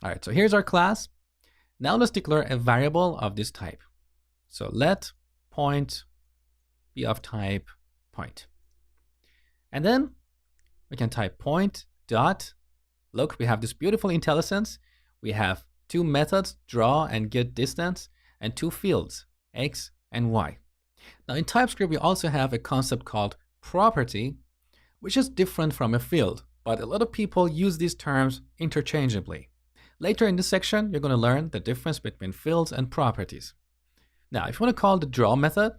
All right, so here's our class. Now let's declare a variable of this type. So let point be of type point. And then we can type point dot. Look, we have this beautiful IntelliSense. We have two methods, draw and get distance, and two fields, x and y. Now in TypeScript, we also have a concept called property, which is different from a field, but a lot of people use these terms interchangeably. Later in this section, you're going to learn the difference between fields and properties. Now, if you want to call the draw method,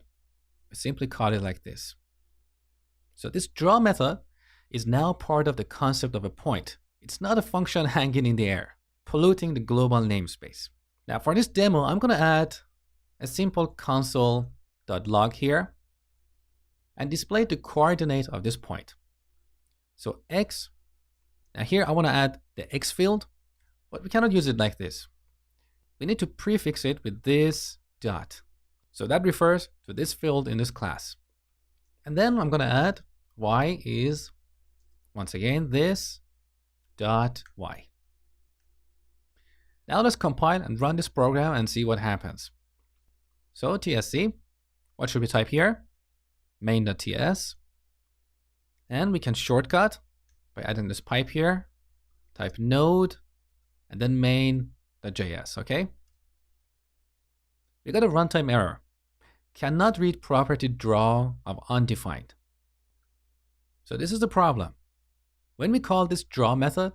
we simply call it like this. So this draw method is now part of the concept of a point. It's not a function hanging in the air, polluting the global namespace. Now for this demo, I'm going to add a simple console.log here and display the coordinate of this point. So x, now here I want to add the x field, but we cannot use it like this. We need to prefix it with this dot. So that refers to this field in this class. And then I'm going to add y is, once again, this dot y. Now let's compile and run this program and see what happens. So tsc, what should we type here? Main.ts. And we can shortcut by adding this pipe here, type node, and then main.js, okay? We got a runtime error. Cannot read property draw of undefined. So this is the problem. When we call this draw method,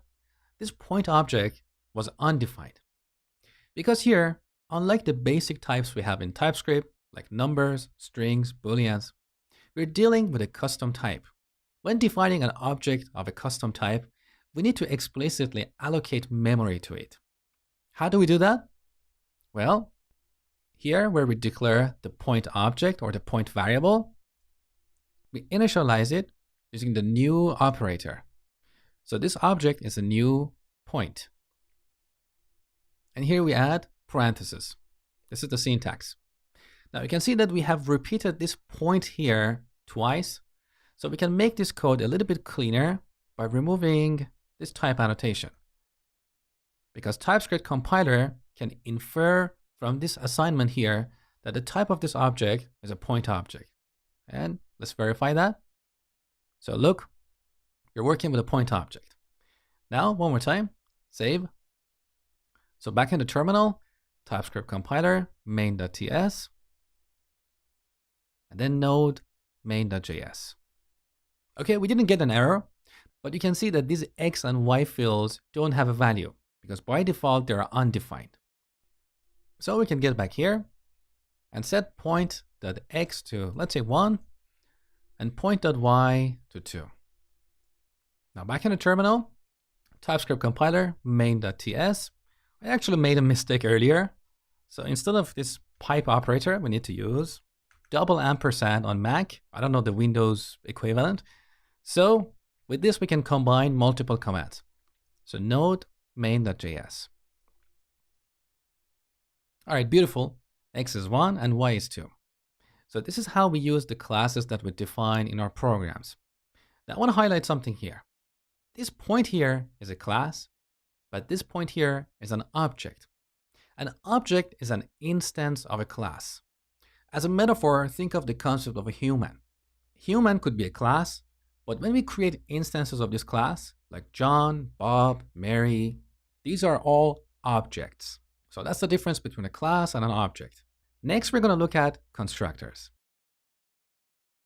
this point object was undefined. Because here, unlike the basic types we have in TypeScript, like numbers, strings, booleans, we're dealing with a custom type. When defining an object of a custom type, we need to explicitly allocate memory to it. How do we do that? Well, here where we declare the point object or the point variable, we initialize it using the new operator. So this object is a new point. And here we add parentheses. This is the syntax. Now you can see that we have repeated this point here twice. So we can make this code a little bit cleaner by removing this type annotation. Because TypeScript compiler can infer from this assignment here that the type of this object is a point object. And let's verify that. So look, you're working with a point object. Now, one more time, save. So back in the terminal, TypeScript compiler, main.ts, and then node main.js. Okay, we didn't get an error, but you can see that these x and y fields don't have a value because by default, they are undefined. So we can get back here and set point.x to, let's say 1, and point.y to 2. Now back in the terminal, TypeScript compiler, main.ts. I actually made a mistake earlier. So instead of this pipe operator, we need to use $& on Mac. I don't know the Windows equivalent. So with this, we can combine multiple commands. So node main.js. All right, beautiful. X is 1 and y is 2. So this is how we use the classes that we define in our programs. Now I want to highlight something here. This point here is a class, but this point here is an object. An object is an instance of a class. As a metaphor, think of the concept of a human. Human could be a class, but when we create instances of this class, like John, Bob, Mary, these are all objects. So that's the difference between a class and an object. Next, we're going to look at constructors.